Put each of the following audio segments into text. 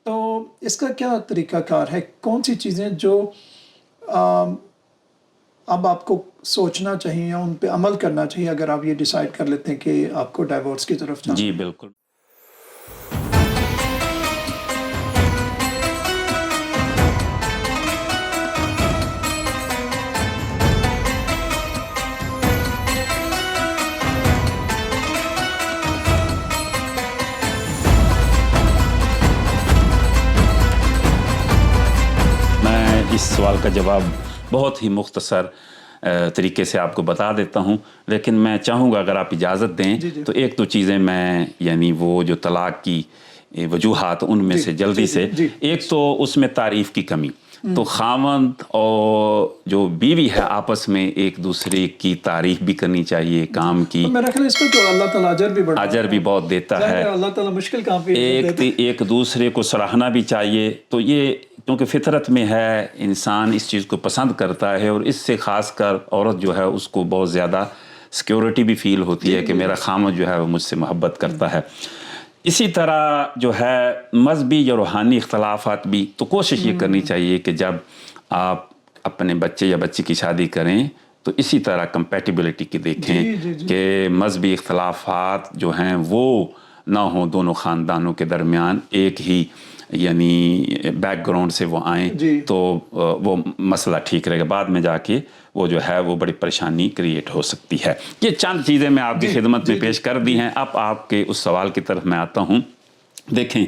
تو اس کا کیا طریقہ کار ہے؟ کون سی چیزیں جو اب آپ کو سوچنا چاہیے یا ان پہ عمل کرنا چاہیے اگر آپ یہ ڈیسائیڈ کر لیتے ہیں کہ آپ کو ڈائیورس کی طرف جانا؟ جی بالکل. اس سوال کا جواب بہت ہی مختصر طریقے سے آپ کو بتا دیتا ہوں، لیکن میں چاہوں گا اگر آپ اجازت دیں تو ایک دو چیزیں میں یعنی وہ جو طلاق کی وجوہات ان میں سے جلدی سے، ایک تو اس میں تعریف کی کمی، تو خاوند اور جو بیوی ہے آپس میں ایک دوسرے کی تعریف بھی کرنی چاہیے کام کی. میرا خیال اس پہ تو اللہ تعالیٰ اجر بھی بہت دیتا ہے. اللہ تعالیٰ مشکل کام پہ ایک دوسرے کو سراہنا بھی چاہیے. تو یہ کیونکہ فطرت میں ہے، انسان اس چیز کو پسند کرتا ہے، اور اس سے خاص کر عورت جو ہے اس کو بہت زیادہ سیکیورٹی بھی فیل ہوتی ہے کہ میرا خامد جو ہے وہ مجھ سے محبت کرتا ہے. اسی طرح جو ہے مذہبی یا روحانی اختلافات بھی، تو کوشش یہ کرنی چاہیے کہ جب آپ اپنے بچے یا بچی کی شادی کریں تو اسی طرح کمپیٹیبلٹی کی دیکھیں کہ مذہبی اختلافات جو ہیں وہ نہ ہوں دونوں خاندانوں کے درمیان، ایک ہی یعنی بیک گراؤنڈ سے وہ آئیں تو وہ مسئلہ ٹھیک رہے گا. بعد میں جا کے وہ جو ہے وہ بڑی پریشانی کریٹ ہو سکتی ہے. یہ چند چیزیں میں آپ کی خدمت میں پیش کر دی ہیں. اب آپ کے اس سوال کی طرف میں آتا ہوں. دیکھیں،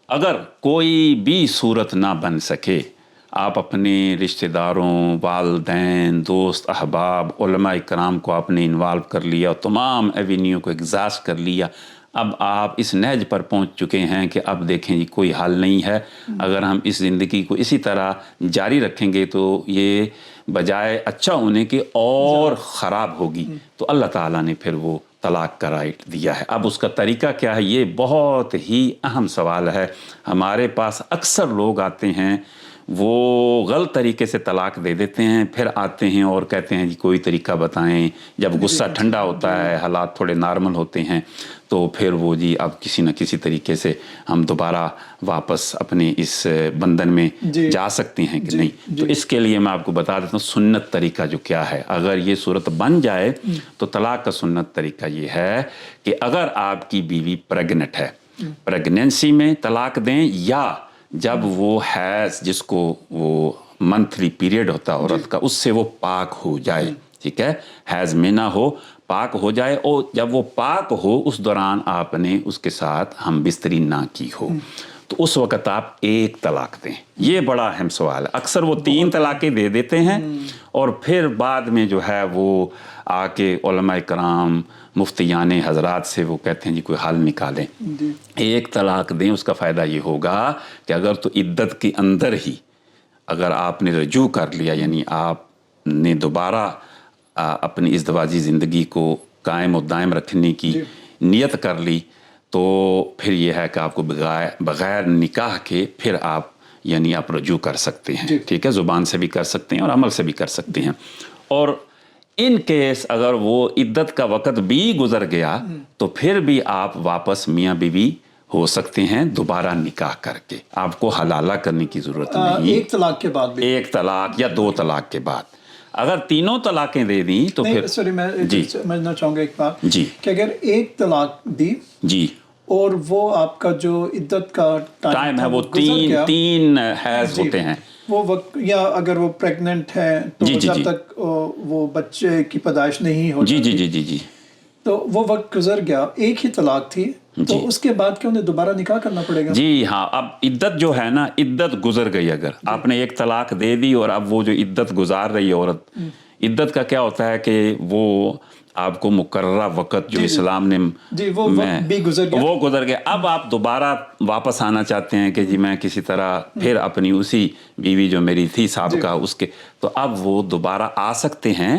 اگر کوئی بھی صورت نہ بن سکے، آپ اپنے رشتہ داروں، والدین، دوست، احباب، علماء کرام کو آپ نے انوالو کر لیا، تمام ایونیو کو ایگزاسٹ کر لیا، اب آپ اس نہج پر پہنچ چکے ہیں کہ اب دیکھیں جی کوئی حل نہیں ہے. اگر ہم اس زندگی کو اسی طرح جاری رکھیں گے تو یہ بجائے اچھا ہونے کے اور خراب ہوگی. تو اللہ تعالیٰ نے پھر وہ طلاق کا رائٹ دیا ہے. اب اس کا طریقہ کیا ہے؟ یہ بہت ہی اہم سوال ہے. ہمارے پاس اکثر لوگ آتے ہیں، وہ غلط طریقے سے طلاق دے دیتے ہیں، پھر آتے ہیں اور کہتے ہیں جی کوئی طریقہ بتائیں. جب غصہ ٹھنڈا ہوتا ہے، حالات تھوڑے نارمل ہوتے ہیں، تو پھر وہ جی اب کسی نہ کسی طریقے سے ہم دوبارہ واپس اپنے اس بندھن میں جا سکتے ہیں کہ نہیں. تو اس کے لیے میں آپ کو بتا دیتا ہوں سنت طریقہ جو کیا ہے. اگر یہ صورت بن جائے تو طلاق کا سنت طریقہ یہ ہے کہ اگر آپ کی بیوی پریگننٹ ہے، پریگننسی میں طلاق دیں، یا جب وہ حیض جس کو وہ منتھلی پیریڈ ہوتا ہے عورت کا، اس سے وہ پاک ہو جائے. ٹھیک ہے، حیض میں نہ ہو، پاک ہو جائے، اور جب وہ پاک ہو اس دوران آپ نے اس کے ساتھ ہم بستری نہ کی ہو، تو اس وقت آپ ایک طلاق دیں. یہ بڑا اہم سوال ہے. اکثر وہ 3 طلاقیں دے دیتے ہیں، اور پھر بعد میں جو ہے وہ آ کے علماء کرام، مفتیان حضرات سے وہ کہتے ہیں جی کوئی حل نکالیں. ایک طلاق دیں. اس کا فائدہ یہ ہوگا کہ اگر تو عدت کے اندر ہی اگر آپ نے رجوع کر لیا، یعنی آپ نے دوبارہ اپنی ازدواجی زندگی کو قائم و دائم رکھنے کی نیت کر لی، تو پھر یہ ہے کہ آپ کو بغیر نکاح کے پھر آپ یعنی آپ رجوع کر سکتے ہیں. ٹھیک ہے، زبان سے بھی کر سکتے ہیں اور عمل سے بھی کر سکتے ہیں. اور ان کیس اگر وہ عدت کا وقت بھی گزر گیا تو پھر بھی آپ واپس میاں بیوی ہو سکتے ہیں دوبارہ نکاح کر کے. آپ کو حلالہ کرنے کی ضرورت نہیں. ایک طلاق کے بعد بھی، ایک طلاق یا 2 طلاق کے بعد. اگر تینوں طلاقیں دے دیں تو پھر سوری میں سمجھنا چاہوں گا ایک بات جی کہ اگر ایک طلاق دی جی اور وہ آپ کا جو عدت کا ٹائم ہے وہ تین حیض ہوتے ہیں، وہ وقت، یا اگر وہ پریگننٹ ہے تو جب تک وہ بچے کی پیدائش نہیں ہو جی جی جی جی جی تو وہ وقت گزر گیا، ایک ہی طلاق تھی، تو اس کے بعد کیا انہیں دوبارہ نکاح کرنا پڑے گا؟ جی ہاں. اب عدت جو ہے نا، عدت گزر گئی. اگر آپ نے ایک طلاق دے دی اور اب وہ جو عدت گزار رہی ہے عورت، عدت کا کیا ہوتا ہے کہ وہ آپ کو مقررہ وقت جو اسلام نے وہ گزر گیا. اب آپ دوبارہ واپس آنا چاہتے ہیں کہ جی میں کسی طرح پھر اپنی اسی بیوی جو میری تھی سابقہ اس کے، تو اب وہ دوبارہ آ سکتے ہیں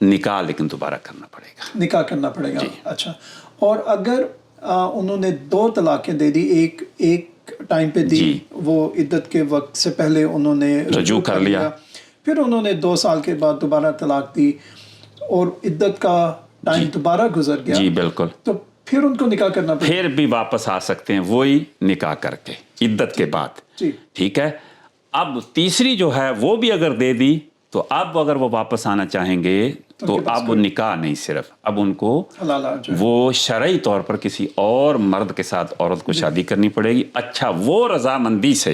نکاح، لیکن دوبارہ کرنا پڑے گا. نکاح کرنا پڑے گا. اچھا. اور اگر انہوں نے 2 طلاقیں دے دی، ایک ٹائم پہ دی، وہ عدت کے وقت سے پہلے انہوں نے رجوع کر لیا، پھر انہوں نے 2 سال کے بعد دوبارہ طلاق دی اور عدت کا ٹائم دوبارہ گزر گیا، جی بالکل، تو پھر ان کو نکاح کرنا پڑے پھر بھی واپس آ سکتے ہیں وہی نکاح کر کے عدت کے بعد. جی ٹھیک ہے. اب تیسری جو ہے وہ بھی اگر دے دی تو اب اگر وہ واپس آنا چاہیں گے تو اب وہ نکاح نہیں صرف اب ان کو حلالہ جو ہے وہ شرعی طور پر کسی اور مرد کے ساتھ عورت کو شادی کرنی پڑے گی. اچھا وہ رضامندی سے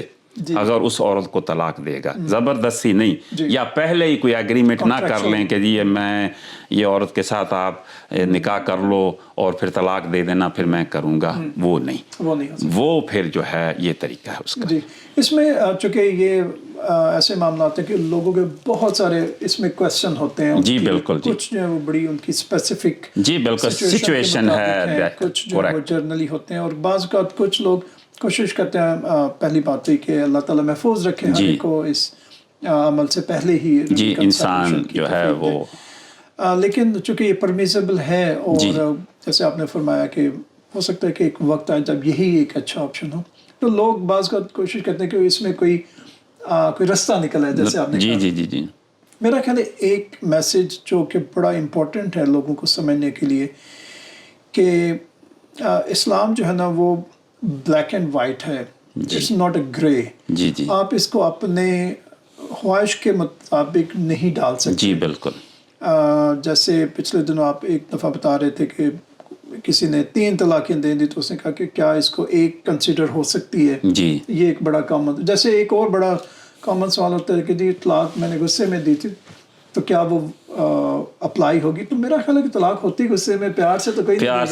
اگر اس عورت کو طلاق دے گا, زبردستی نہیں, یا پہلے ہی کوئی ایگریمنٹ نہ کر لیں کہ جی میں یہ عورت کے ساتھ آپ نکاح کر لو اور پھر طلاق دے دینا پھر میں کروں گا, وہ نہیں, وہ پھر جو ہے یہ طریقہ ہے اس کا. جی اس میں چونکہ یہ ایسے معاملات ہیں کہ لوگوں کے بہت سارے اس میں کویسچن ہوتے ہیں. جی بالکل. کچھ جو ہے وہ بڑی ان کی اسپیسیفک جی بالکل سچویشن ہے, کچھ جو ہے وہ جرنلی ہوتے ہیں, اور بعض اوقات کچھ لوگ کوشش کرتے ہیں پہلی بات ہے کہ اللہ تعالیٰ محفوظ رکھے ہر ایک کو اس عمل سے پہلے ہی جی انسان جو ہے وہ, لیکن چونکہ یہ پرمیسیبل ہے اور جیسے آپ نے فرمایا کہ ہو سکتا ہے کہ ایک وقت آئے جب یہی ایک اچھا آپشن ہو, تو لوگ بعض کا کوشش کرتے ہیں کہ اس میں کوئی رستہ نکل ہے جیسے آپ نے کہا. جی میرا خیال ہے ایک میسج جو کہ بڑا امپورٹنٹ ہے لوگوں کو سمجھنے کے لیے کہ اسلام جو ہے نا وہ بلیک اینڈ وائٹ ہے, اٹس ناٹ اے گرے. جی آپ اس کو اپنے خواہش کے مطابق نہیں ڈال سکتے. جی بالکل. جیسے پچھلے دنوں آپ ایک دفعہ بتا رہے تھے کہ کسی نے 3 طلاقیں دے دی تو اس نے کہا کہ کیا اس کو ایک کنسیڈر ہو سکتی ہے. جی یہ ایک بڑا کامن, جیسے ایک اور بڑا کامن سوال ہوتا ہے کہ جی طلاق میں نے غصے میں دی تھی تو کیا وہ اپلائی ہوگی. تو میرا خیال ہے کہ طلاق ہوتی غصے میں, پیار سے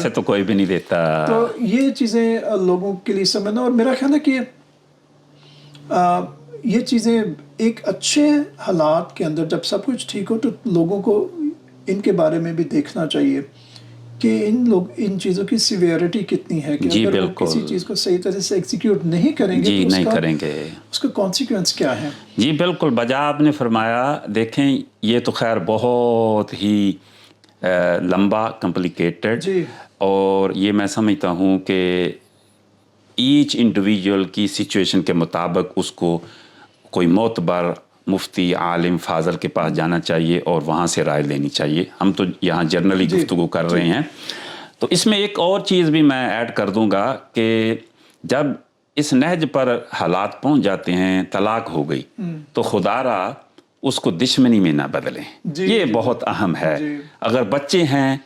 تو کوئی بھی نہیں دیتا. تو یہ چیزیں لوگوں کے لیے سمجھنا, اور میرا خیال ہے کہ یہ چیزیں ایک اچھے حالات کے اندر جب سب کچھ ٹھیک ہو تو لوگوں کو ان کے بارے میں بھی دیکھنا چاہیے کہ ان چیزوں کی سیویرٹی کتنی ہے, کہ اگر وہ کسی چیز کو صحیح طرح سے ایگزیکیوٹ نہیں کریں گے تو اس کا کانسیکوینس کیا ہے. جی بالکل. بجا آپ نے فرمایا, دیکھیں یہ تو خیر بہت ہی لمبا کمپلیکیٹڈ, اور یہ میں سمجھتا ہوں کہ ایچ انڈیویجول کی سچویشن کے مطابق اس کو کوئی معتبر مفتی عالم فاضل کے پاس جانا چاہیے اور وہاں سے رائے لینی چاہیے. ہم تو یہاں جنرلی گفتگو کر رہے ہیں. تو اس میں ایک اور چیز بھی میں ایڈ کر دوں گا کہ جب اس نہج پر حالات پہنچ جاتے ہیں, طلاق ہو گئی, تو خدا را اس کو دشمنی میں نہ بدلیں. یہ بہت اہم ہے. اگر بچے ہیں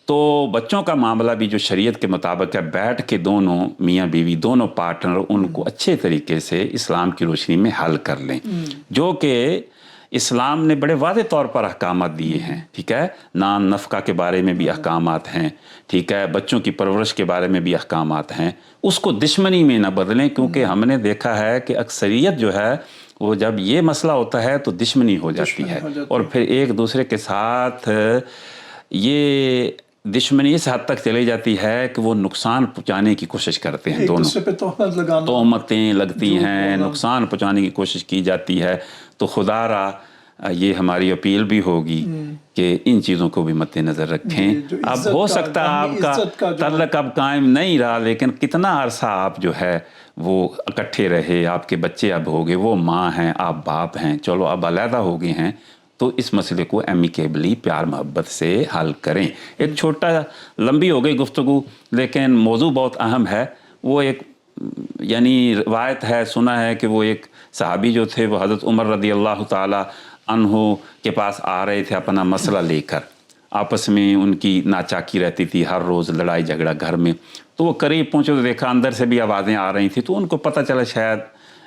تو بچوں کا معاملہ بھی جو شریعت کے مطابق ہے, بیٹھ کے دونوں میاں بیوی دونوں پارٹنر ان کو اچھے طریقے سے اسلام کی روشنی میں حل کر لیں, جو کہ اسلام نے بڑے واضح طور پر احکامات دیے ہیں. ٹھیک ہے, نان نفقہ کے بارے میں بھی احکامات ہیں. ٹھیک ہے, بچوں کی پرورش کے بارے میں بھی احکامات ہیں. اس کو دشمنی میں نہ بدلیں, کیونکہ ہم نے دیکھا ہے کہ اکثریت جو ہے وہ جب یہ مسئلہ ہوتا ہے تو دشمنی ہو جاتی ہے, اور پھر ایک دوسرے کے ساتھ یہ دشمنی اس حد تک چلی جاتی ہے کہ وہ نقصان پہنچانے کی کوشش کرتے ہیں. دونوں تہمتیں لگتی ہیں, نقصان پہنچانے کی کوشش کی جاتی ہے. تو خدا را یہ ہماری اپیل بھی ہوگی کہ ان چیزوں کو بھی مد نظر رکھیں. اب ہو سکتا ہے آپ کا تعلق اب قائم نہیں رہا, لیکن کتنا عرصہ آپ جو ہے وہ اکٹھے رہے, آپ کے بچے اب ہو گئے, وہ ماں ہیں آپ باپ ہیں, چلو اب علیحدہ ہو گئے ہیں, تو اس مسئلے کو ایمیکیبلی پیار محبت سے حل کریں. ایک چھوٹا لمبی ہو گئی گفتگو, لیکن موضوع بہت اہم ہے. وہ ایک یعنی روایت ہے, سنا ہے کہ وہ ایک صحابی جو تھے وہ حضرت عمر رضی اللہ تعالی عنہ کے پاس آ رہے تھے اپنا مسئلہ لے کر. آپس میں ان کی ناچاکی رہتی تھی, ہر روز لڑائی جھگڑا گھر میں. تو وہ قریب پہنچے تو دیکھا اندر سے بھی آوازیں آ رہی تھیں, تو ان کو پتہ چلا شاید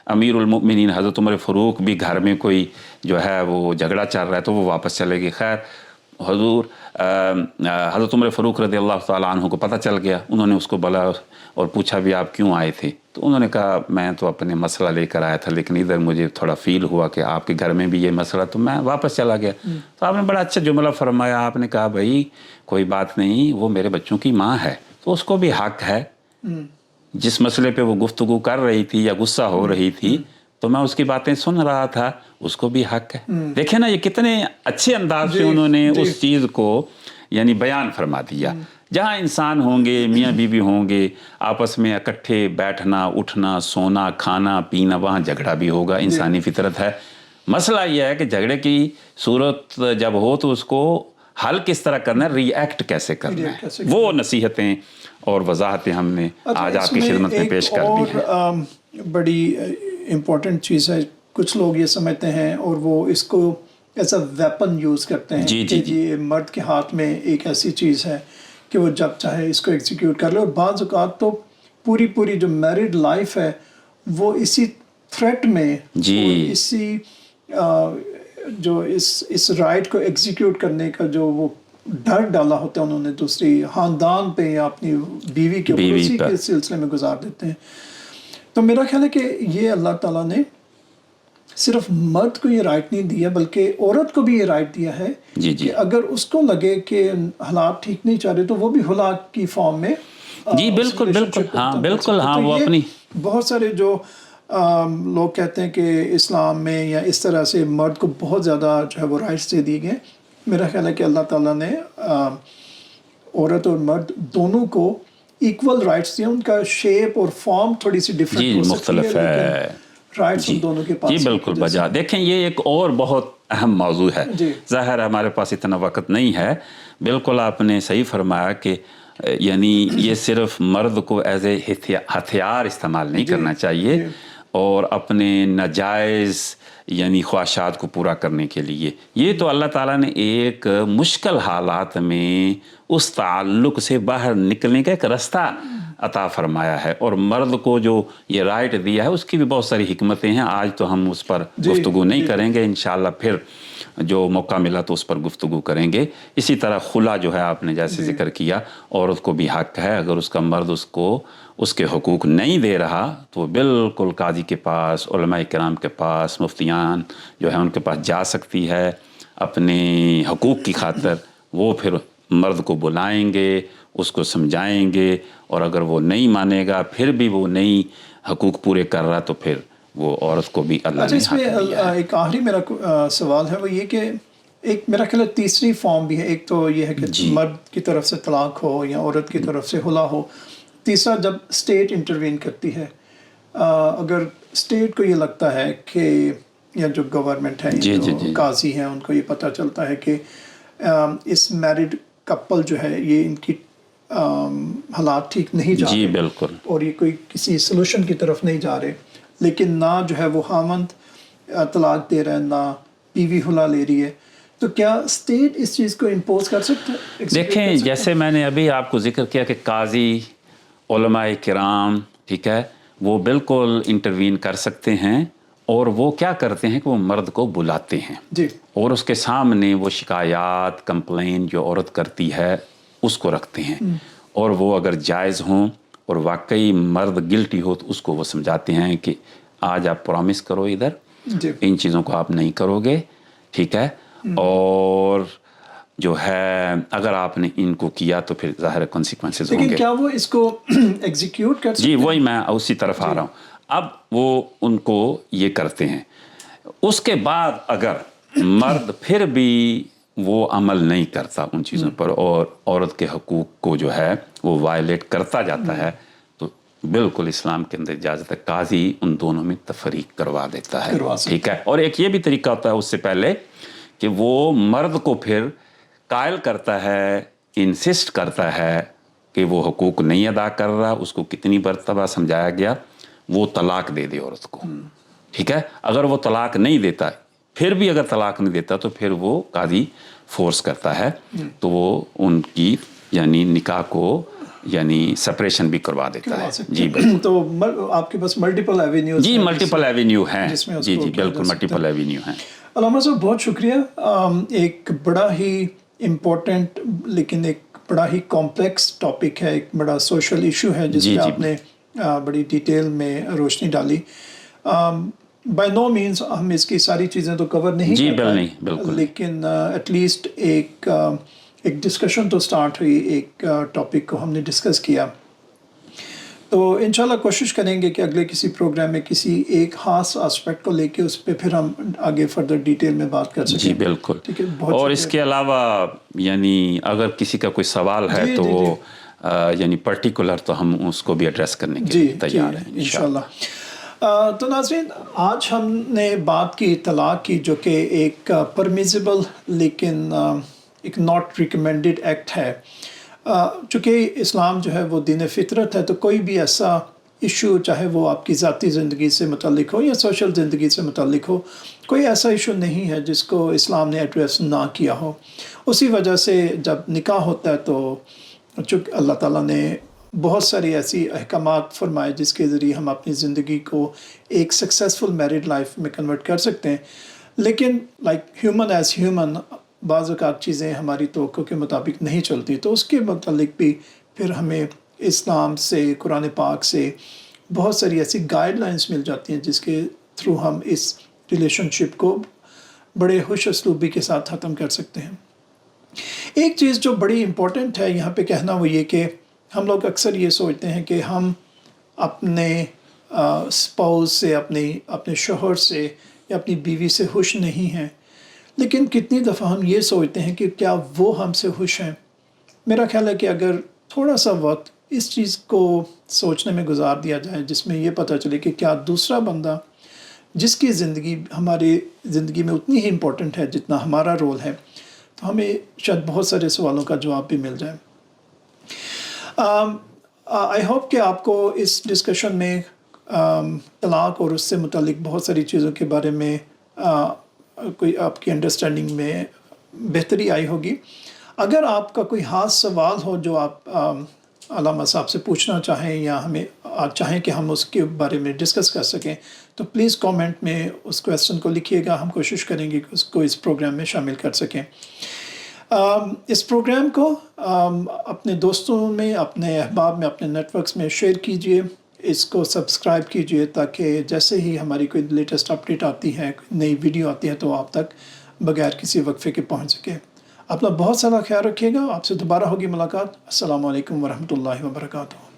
امیر المؤمنین حضرت عمر فاروق بھی گھر میں کوئی جو ہے وہ جھگڑا چل رہا ہے, تو وہ واپس چلے گئے. خیر حضرت عمر فاروق رضی اللہ تعالیٰ عنہ کو پتہ چل گیا. انہوں نے اس کو بلا اور پوچھا بھی آپ کیوں آئے تھے؟ تو انہوں نے کہا میں تو اپنے مسئلہ لے کر آیا تھا, لیکن ادھر مجھے تھوڑا فیل ہوا کہ آپ کے گھر میں بھی یہ مسئلہ, تو میں واپس چلا گیا. تو آپ نے بڑا اچھا جملہ فرمایا, آپ نے کہا بھائی کوئی بات نہیں, وہ میرے بچوں کی ماں ہے تو اس کو بھی حق ہے. جس مسئلے پہ وہ گفتگو کر رہی تھی یا غصہ ہو رہی تھی تو میں اس کی باتیں سن رہا تھا, اس کو بھی حق ہے. دیکھیں نا یہ کتنے اچھے انداز سے انہوں نے اس چیز کو یعنی بیان فرما دیا. جہاں انسان ہوں گے, میاں بیوی ہوں گے, آپس میں اکٹھے بیٹھنا اٹھنا سونا کھانا پینا, وہاں جھگڑا بھی ہوگا, انسانی فطرت ہے. مسئلہ یہ ہے کہ جھگڑے کی صورت جب ہو تو اس کو حل کس طرح کرنا ہے, ری ایکٹ کیسے کرنا ہے, وہ نصیحتیں اور وضاحتیں ہم نے آج آپ کی خدمت میں پیش کر دی ہیں. اور بڑی امپورٹنٹ چیز ہے، کچھ لوگ یہ سمجھتے ہیں اور وہ اس کو ایز اے ویپن یوز کرتے ہیں کہ یہ مرد کے ہاتھ میں ایک ایسی چیز ہے کہ وہ جب چاہے اس کو ایگزیکیوٹ کر لے، اور بعض اوقات تو پوری جو میرڈ لائف ہے وہ اسی تھریٹ میں، اسی جو اس رائٹ کو ایگزیکیوٹ کرنے کا جو وہ ڈر ڈالا ہوتا ہے انہوں نے دوسری خاندان پہ یا اپنی بیوی کے اوپر، اسی کے سلسلے میں گزار دیتے ہیں. تو میرا خیال ہے کہ یہ اللہ تعالیٰ نے صرف مرد کو یہ رائٹ نہیں دیا بلکہ عورت کو بھی یہ رائٹ دیا ہے کہ اگر اس کو لگے کہ حالات ٹھیک نہیں چاہ رہے تو وہ بھی خلا کی فارم میں بالکل ہاں وہ اپنی بہت سارے جو لوگ کہتے ہیں کہ اسلام میں یا اس طرح سے مرد کو بہت زیادہ جو ہے وہ رائٹس دے دیے گئے. میرا خیال ہے کہ اللہ تعالیٰ نے عورت اور مرد دونوں کو ایکول رائٹس دیا. ان کا شیپ اور فارم تھوڑی سی ڈفرینٹ مختلف ہے، رائٹس ان دونوں کے پاس. جی بالکل بجا. دیکھیں یہ ایک اور بہت اہم موضوع ہے، ظاہر ہے ہمارے پاس اتنا وقت نہیں ہے. بالکل آپ نے صحیح فرمایا کہ یعنی یہ صرف مرد کو ایز اے ہتھیار استعمال نہیں کرنا چاہیے اور اپنے ناجائز یعنی خواہشات کو پورا کرنے کے لیے. یہ تو اللہ تعالیٰ نے ایک مشکل حالات میں اس تعلق سے باہر نکلنے کا ایک راستہ عطا فرمایا ہے، اور مرد کو جو یہ رائٹ دیا ہے اس کی بھی بہت ساری حکمتیں ہیں. آج تو ہم اس پر گفتگو نہیں کریں گے، انشاءاللہ پھر جو موقع ملا تو اس پر گفتگو کریں گے. اسی طرح خلا جو ہے آپ نے جیسے ذکر کیا، عورت کو بھی حق ہے، اگر اس کا مرد اس کو اس کے حقوق نہیں دے رہا تو بالکل قاضی کے پاس، علماء کرام کے پاس، مفتیان جو ہے ان کے پاس جا سکتی ہے اپنے حقوق کی خاطر. وہ پھر مرد کو بلائیں گے، اس کو سمجھائیں گے، اور اگر وہ نہیں مانے گا، پھر بھی وہ نہیں حقوق پورے کر رہا تو پھر وہ عورت کو بھی اللہ نے اس میں ایک آخری میرا سوال ہے، وہ یہ کہ ایک میرا خیال ہے تیسری فارم بھی ہے. ایک تو یہ ہے کہ مرد کی طرف سے طلاق ہو یا عورت کی طرف سے خلا ہو. تیسرا جب اسٹیٹ انٹروین کرتی ہے، اگر اسٹیٹ کو یہ لگتا ہے کہ یا جو گورنمنٹ ہے جو قاضی ہیں ان کو یہ پتہ چلتا ہے کہ اس میرڈ کپل جو ہے یہ ان کی حالات ٹھیک نہیں جا رہے، بالکل، اور یہ کوئی کسی سلوشن کی طرف نہیں جا رہے، لیکن نہ جو ہے وہ خاوند طلاق دے رہا ہے نہ بیوی خلا لے رہی ہے، تو کیا اسٹیٹ اس چیز کو امپوز کر سکتا ہے؟ دیکھیں جیسے میں نے ابھی آپ کو ذکر کیا کہ قاضی، علماء کرام، ٹھیک ہے، وہ بالکل انٹروین کر سکتے ہیں، اور وہ کیا کرتے ہیں کہ وہ مرد کو بلاتے ہیں اور اس کے سامنے وہ شکایات، کمپلین جو عورت کرتی ہے اس کو رکھتے ہیں، اور وہ اگر جائز ہوں اور واقعی مرد گلٹی ہو تو اس کو وہ سمجھاتے ہیں کہ آج آپ پرومس کرو ادھر ان چیزوں کو آپ نہیں کرو گے، ٹھیک ہے، اور جو ہے اگر آپ نے ان کو کیا تو پھر ظاہر کانسیکوینسز ہوں گے. لیکن کیا وہ اس کو ایگزیکیوٹ کر سکتے ہیں؟ جی وہی میں اسی طرف آ رہا ہوں. اب وہ ان کو یہ کرتے ہیں، اس کے بعد اگر مرد پھر بھی وہ عمل نہیں کرتا ان چیزوں پر اور عورت کے حقوق کو جو ہے وہ وائلیٹ کرتا جاتا ہے تو بالکل اسلام کے اندر اجازت ہے، قاضی ان دونوں میں تفریق کروا دیتا ہے، ٹھیک ہے. اور ایک یہ بھی طریقہ ہوتا ہے اس سے پہلے کہ وہ مرد کو پھر قائل کرتا ہے، انسسٹ کرتا ہے کہ وہ حقوق نہیں ادا کر رہا، اس کو کتنی مرتبہ سمجھایا گیا، وہ طلاق دے دے عورت کو، ٹھیک ہے. اگر وہ طلاق نہیں دیتا، پھر بھی اگر طلاق نہیں دیتا تو پھر وہ قاضی فورس کرتا ہے تو وہ ان کی یعنی نکاح کو یعنی سپریشن بھی کروا دیتا ہے. جی تو آپ کے پاس ملٹیپل ایوینیوز؟ جی ملٹیپل ایوینیو ہیں، جی بالکل ملٹیپل ایوینیو ہیں. علامہ صاحب بہت شکریہ. ایک بڑا ہی امپورٹنٹ لیکن ایک بڑا ہی کمپلیکس ٹاپک ہے، ایک بڑا سوشل ایشو ہے جس پہ آپ نے بڑی ڈیٹیل میں روشنی ڈالی. بائی نو مینس ہم اس کی ساری چیزیں تو کور نہیں کر پائے، لیکن ایٹ لیسٹ ایک ڈسکشن تو سٹارٹ ہوئی، ایک ٹاپک کو ہم نے ڈسکس کیا. تو انشاءاللہ کوشش کریں گے کہ اگلے کسی پروگرام میں کسی ایک خاص آسپیکٹ کو لے کے اس پہ پھر ہم آگے فردر ڈیٹیل میں بات کر سکیں. جی بالکل. اور اس کے علاوہ یعنی اگر کسی کا کوئی سوال ہے تو وہ یعنی پرٹیکولر تو ہم اس کو بھی ایڈریس کرنے کے لیے تیار ہیں انشاءاللہ. تو ناظرین آج ہم نے بات کی طلاق کی، جو کہ ایک پرمیزیبل لیکن ایک ناٹ ریکمینڈڈ ایکٹ ہے. چونکہ اسلام جو ہے وہ دین فطرت ہے، تو کوئی بھی ایسا ایشو، چاہے وہ آپ کی ذاتی زندگی سے متعلق ہو یا سوشل زندگی سے متعلق ہو، کوئی ایسا ایشو نہیں ہے جس کو اسلام نے ایڈریس نہ کیا ہو. اسی وجہ سے جب نکاح ہوتا ہے تو چونکہ اللہ تعالیٰ نے بہت ساری ایسی احکامات فرمائے جس کے ذریعے ہم اپنی زندگی کو ایک سکسیزفل میرڈ لائف میں کنورٹ کر سکتے ہیں. لیکن ہیومن ایز ہیومن بعض اوقات چیزیں ہماری توقع کے مطابق نہیں چلتی، تو اس کے متعلق بھی پھر ہمیں اسلام سے، قرآن پاک سے بہت ساری ایسی گائیڈ لائنس مل جاتی ہیں جس کے تھرو ہم اس ریلیشن شپ کو بڑے خوش اسلوبی کے ساتھ ختم کر سکتے ہیں. ایک چیز جو بڑی امپورٹنٹ ہے یہاں پہ کہنا، وہ یہ کہ ہم لوگ اکثر یہ سوچتے ہیں کہ ہم اپنے اسپاؤس سے، اپنے شوہر سے یا اپنی بیوی سے خوش نہیں ہیں، لیکن کتنی دفعہ ہم یہ سوچتے ہیں کہ کیا وہ ہم سے خوش ہیں. میرا خیال ہے کہ اگر تھوڑا سا وقت اس چیز کو سوچنے میں گزار دیا جائے جس میں یہ پتہ چلے کہ کیا دوسرا بندہ جس کی زندگی ہماری زندگی میں اتنی ہی امپورٹنٹ ہے جتنا ہمارا رول ہے، تو ہمیں شاید بہت سارے سوالوں کا جواب بھی مل جائے. آئی ہوپ کہ آپ کو اس ڈسکشن میں طلاق اور اس سے متعلق بہت ساری چیزوں کے بارے میں کوئی آپ کی انڈرسٹینڈنگ میں بہتری آئی ہوگی. اگر آپ کا کوئی خاص سوال ہو جو آپ علامہ صاحب سے پوچھنا چاہیں یا ہمیں چاہیں کہ ہم اس کے بارے میں ڈسکس کر سکیں، تو پلیز کامنٹ میں اس کویسچن کو لکھیے گا. ہم کوشش کریں گے کہ اس کو اس پروگرام میں شامل کر سکیں. اس پروگرام کو اپنے دوستوں میں، اپنے احباب میں، اپنے نیٹ ورکس میں شیئر کیجئے. اس کو سبسکرائب کیجئے تاکہ جیسے ہی ہماری کوئی لیٹسٹ اپڈیٹ آتی ہے، نئی ویڈیو آتی ہے، تو آپ تک بغیر کسی وقفے کے پہنچ سکے. اپنا بہت سارا خیال رکھیے گا. آپ سے دوبارہ ہوگی ملاقات. السلام علیکم ورحمۃ اللہ وبرکاتہ.